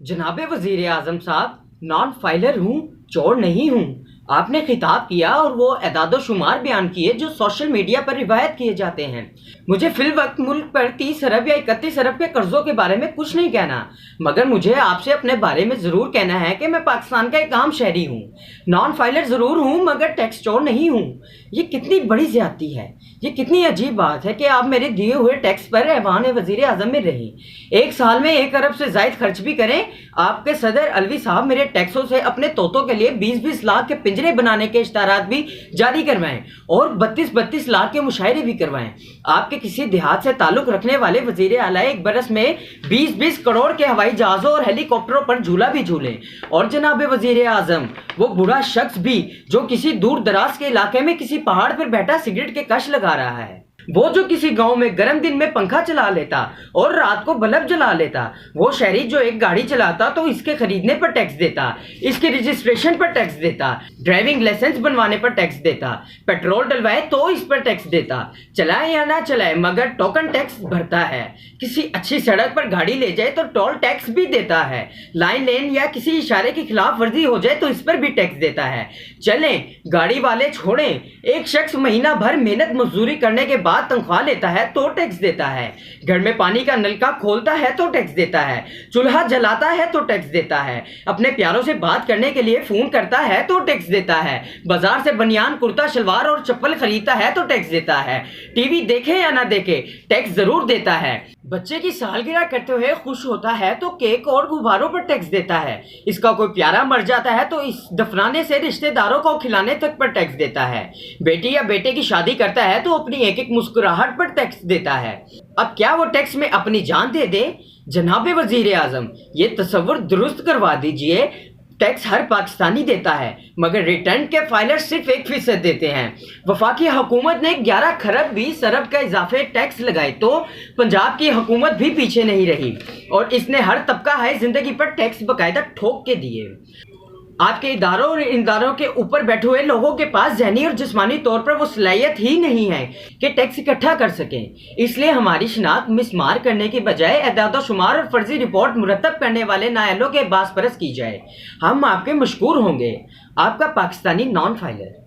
जनाबे वजीर आजम साहब, नॉन फाइलर हूँ, चोर नहीं हूँ। आपने खिताब किया और वो एदाद शुमार बयान किए जो सोशल मीडिया पर रिवायत किए जाते हैं। मुझे फिल वक्त मुल्क पर 30 अरब या 31 अरब के कर्जों के बारे में कुछ नहीं कहना, मगर मुझे आपसे अपने बारे में ज़रूर कहना है कि मैं पाकिस्तान का एक आम शहरी हूँ। नॉन फाइलर ज़रूर हूँ मगर टैक्स चोर नहीं हूँ। ये कितनी बड़ी ज्यादती है। ये कितनी अजीब बात है कि आप मेरे दिए हुए टैक्स पर ऐवान वजीर आजम में रहें, एक साल में 1 अरब से जायद खर्च भी करें। आपके सदर अलवी साहब मेरे टैक्सों से अपने तोतों के लिए 20-20 लाख के पिंजरे बनाने के इश्तारात भी जारी करवाएं और 32-32 लाख के मुशायरे भी करवाएं। आपके किसी देहात से ताल्लुक रखने वाले वजीर आला एक बरस में 20-20 करोड़ के हवाई जहाज़ों और हेलीकॉप्टरों पर झूला भी झूलें। और जनाब वजीर आजम, वो बूढ़ा शख्स भी जो किसी दूर दराज के इलाके में किसी पहाड़ पर बैठा सिगरेट के कश लगा रहा है, वो जो किसी गांव में गर्म दिन में पंखा चला लेता और रात को बल्ब जला लेता, वो शहरी जो एक गाड़ी चलाता तो इसके खरीदने पर टैक्स देता, इसके रजिस्ट्रेशन पर टैक्स देता, ड्राइविंग लाइसेंस बनवाने पर टैक्स देता, पेट्रोल डलवाए तो इस पर टैक्स देता, चलाए या ना चलाए मगर टोकन टैक्स भरता है। किसी अच्छी सड़क पर गाड़ी ले जाए तो टोल टैक्स भी देता है। लाइन लेन या किसी इशारे की खिलाफ वर्जी हो जाए तो इस पर भी टैक्स देता है। चलें, गाड़ी वाले छोड़ें, एक शख्स महीना भर मेहनत मजदूरी करने के बाद तनख्वाह लेता है तो टैक्स देता है। घर में पानी का नलका खोलता है तो टैक्स देता है, चूल्हा जलाता है तो टैक्स देता है, अपने प्यारों से बात करने के लिए फोन करता है तो टैक्स देता है, बाजार से बनियान कुर्ता शलवार और चप्पल खरीदता है तो टैक्स देता है, टीवी देखे या ना देखे टैक्स जरूर देता है। बच्चे की सालगिरह करते हुए खुश होता है तो केक और गुब्बारों पर टैक्स देता है। इसका कोई प्यारा मर जाता है तो इस दफनाने से रिश्तेदारों को खिलाने तक पर टैक्स देता है। बेटी या बेटे की शादी करता है तो अपनी एक एक मुस्कुराहट पर टैक्स देता है। अब क्या वो टैक्स में अपनी जान दे दे? जनाबे वजीर आजम, ये तस्वुर दुरुस्त करवा दीजिए। टैक्स हर पाकिस्तानी देता है मगर रिटर्न के फाइलर सिर्फ 1% देते हैं। वफाकी हुकूमत ने 11 खरब 20 अरब का इजाफे टैक्स लगाए तो पंजाब की हुकूमत भी पीछे नहीं रही और इसने हर तबका है जिंदगी पर टैक्स बाकायदा ठोक के दिए। आपके इदारों और इदारों के ऊपर बैठे हुए लोगों के पास जहनी और जिस्मानी तौर पर वो सलाहियत ही नहीं है कि टैक्स इकट्ठा कर सकें। इसलिए हमारी शिनाख्त मिसमार करने की बजाय एदाद शुमार और फर्जी रिपोर्ट मुरतब करने वाले नायलों के बास परस की जाए। हम आपके मशकूर होंगे। आपका पाकिस्तानी नॉन फाइलर।